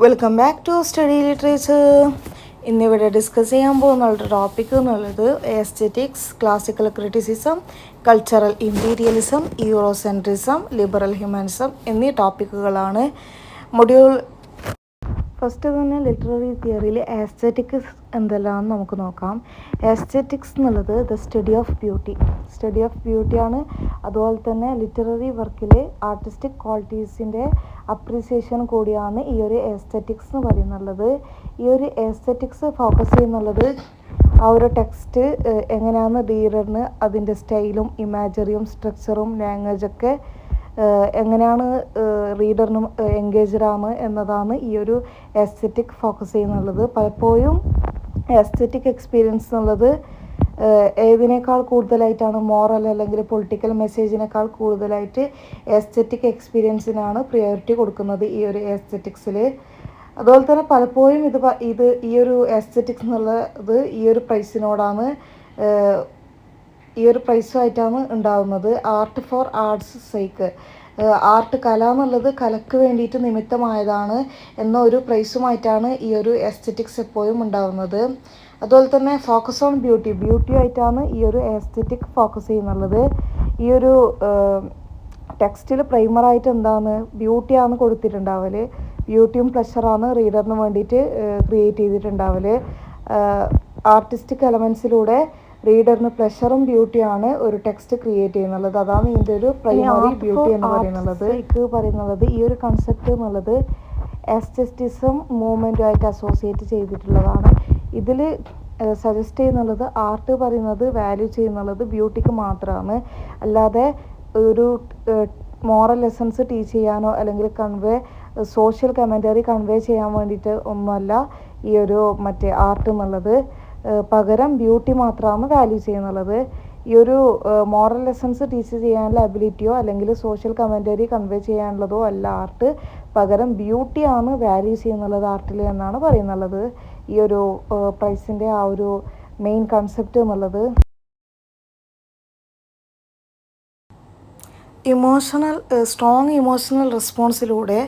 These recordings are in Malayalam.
Welcome back to study literature. ഇന്നിവിടെ ഡിസ്കസ് ചെയ്യാൻ പോകുന്ന ടോപ്പിക് എന്നുള്ളത് aesthetics, classical criticism, cultural imperialism, Eurocentrism, liberal humanism എന്നീ ടോപ്പിക്കുകളാണ്. മൊഡ്യൂൾ ഫസ്റ്റ് തന്നെ ലിറ്റററി തിയറിയിൽ ആസ്തെറ്റിക്സ് എന്തെല്ലാമെന്ന് നമുക്ക് നോക്കാം. ആസ്തെറ്റിക്സ് എന്നുള്ളത് സ്റ്റഡി ഓഫ് ബ്യൂട്ടിയാണ്. അതുപോലെ തന്നെ ലിറ്റററി വർക്കിൽ ആർട്ടിസ്റ്റിക് ക്വാളിറ്റീസിൻ്റെ അപ്രീസിയേഷൻ കൂടിയാണ് ഈ ഒരു ആസ്തെറ്റിക്സ് എന്ന് പറയുന്നുള്ളത്. ഈ ഒരു ആസ്തെറ്റിക്സ് ഫോക്കസ് ചെയ്യുന്നുള്ളത് ആ ഒരു ടെക്സ്റ്റ് എങ്ങനെയാണ് റീഡറിന് അതിൻ്റെ സ്റ്റൈലും ഇമാജറിയും സ്ട്രക്ചറും ലാംഗ്വേജൊക്കെ എങ്ങനെയാണ് റീഡറിനും എൻഗേജ്ഡാണ് എന്നതാണ് ഈ ഒരു എസ്തെറ്റിക് ഫോക്കസ് ചെയ്യുന്നുള്ളത്. പലപ്പോഴും എസ്തെറ്റിക് എക്സ്പീരിയൻസ് എന്നുള്ളത് ഏതിനേക്കാൾ കൂടുതലായിട്ടാണ് മോറൽ അല്ലെങ്കിൽ പൊളിറ്റിക്കൽ മെസ്സേജിനേക്കാൾ കൂടുതലായിട്ട് എസ്തെറ്റിക് എക്സ്പീരിയൻസിനാണ് പ്രിയോറിറ്റി കൊടുക്കുന്നത് ഈ ഒരു എസ്തെറ്റിക്സിൽ. അതുപോലെ തന്നെ പലപ്പോഴും ഈ ഒരു എസ്തെറ്റിക്സ് എന്നുള്ളത് ഈ ഒരു പ്രൈസുമായിട്ടാണ് ഉണ്ടാകുന്നത്. ആർട്ട് ഫോർ ആർട്സ് സേക്ക്, കല എന്നുള്ളത് കലക്ക് വേണ്ടിയിട്ട് നിമിത്തമായതാണ് എന്ന ഒരു പ്രൈസുമായിട്ടാണ് ഈ ഒരു എസ്തെറ്റിക്സ് എപ്പോഴും ഉണ്ടാകുന്നത്. അതുപോലെ തന്നെ ഫോക്കസ് ഓൺ ബ്യൂട്ടിയായിട്ടാണ് ഈ ഒരു എസ്തെറ്റിക് ഫോക്കസ് ചെയ്യുന്നുള്ളത്. ഈ ഒരു ടെക്സ്റ്റിൽ പ്രൈമറായിട്ട് എന്താണ് ബ്യൂട്ടിയാണ് കൊടുത്തിട്ടുണ്ടാവല്. ബ്യൂട്ടിയും പ്ലഷറാണ് റീഡറിന് വേണ്ടിയിട്ട് ക്രിയേറ്റ് ചെയ്തിട്ടുണ്ടാവല്. ആർട്ടിസ്റ്റിക് എലമെൻസിലൂടെ റീഡറിന് പ്ലഷറും ബ്യൂട്ടിയാണ് ഒരു ടെക്സ്റ്റ് ക്രിയേറ്റ് ചെയ്യുന്നുള്ളത്. അതാണ് ഇതിൻ്റെ ഒരു പ്രൈമറി ബ്യൂട്ടി എന്ന് പറയുന്നത്. ഈ ഒരു കൺസെപ്റ്റ് എന്നുള്ളത് എസ്തെറ്റിസം മൂവ്മെൻറ്റുമായിട്ട് അസോസിയേറ്റ് ചെയ്തിട്ടുള്ളതാണ്. ഇതിൽ സജസ്റ്റ് ചെയ്യുന്നുള്ളത് ആർട്ട് പറയുന്നത് വാല്യൂ ചെയ്യുന്നുള്ളത് ബ്യൂട്ടിക്ക് മാത്രമാണ്. അല്ലാതെ ഒരു മോറൽ ലെസൺസ് ടീച്ച് ചെയ്യാനോ അല്ലെങ്കിൽ സോഷ്യൽ കമൻറ്ററി കൺവേ ചെയ്യാൻ വേണ്ടിയിട്ട് ഒന്നുമല്ല ഈ ഒരു ആർട്ട് എന്നുള്ളത്. പകരം ബ്യൂട്ടി മാത്രമാണ് വാല്യൂ ചെയ്യുന്നുള്ളത്. ഈ ഒരു മോറൽ ലെസൺസ് ടീച്ച് ചെയ്യാനുള്ള അബിലിറ്റിയോ അല്ലെങ്കിൽ സോഷ്യൽ കമൻറ്ററി കൺവേ ചെയ്യാനുള്ളതോ അല്ല ആർട്ട്. പകരം ബ്യൂട്ടിയാണ് വാല്യൂ ചെയ്യുന്നുള്ളത് ആർട്ടിൽ എന്നാണ് പറയുന്നുള്ളത്. ഈ ഒരു പ്രൈസിൻ്റെ ആ ഒരു മെയിൻ കൺസെപ്റ്റ് എന്നുള്ളത് സ്ട്രോങ് ഇമോഷണൽ റെസ്പോൺസിലൂടെ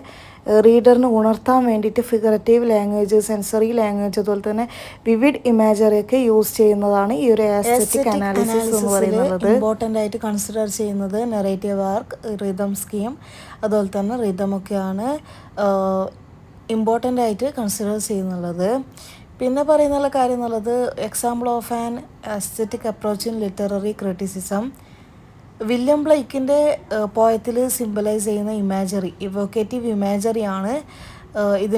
റീഡറിന് ഉണർത്താൻ വേണ്ടിയിട്ട് ഫിഗറേറ്റീവ് ലാംഗ്വേജ്, സെൻസറി ലാംഗ്വേജ്, അതുപോലെ തന്നെ വിവിഡ് ഇമാജറിയൊക്കെ യൂസ് ചെയ്യുന്നതാണ് ഈ ഒരു ആസ്തെറ്റിക് അനാലിസിസ് എന്ന് പറയുന്നത്. ഇമ്പോർട്ടൻ്റ് ആയിട്ട് കൺസിഡർ ചെയ്യുന്നത് നെറേറ്റീവ് ആർക്ക്, റിതം സ്കീം, അതുപോലെ തന്നെ റിതമൊക്കെയാണ് ഇമ്പോർട്ടൻ്റ് ആയിട്ട് കൺസിഡർ ചെയ്യുന്നുള്ളത്. പിന്നെ പറയുന്നുള്ള കാര്യം എന്നുള്ളത് example of an aesthetic approach in literary criticism. William ബ്ലെയ്ക്കിൻ്റെ പോയത്തിൽ സിംബലൈസ് ചെയ്യുന്ന ഇവോക്കേറ്റീവ് ഇമാജറിയാണ്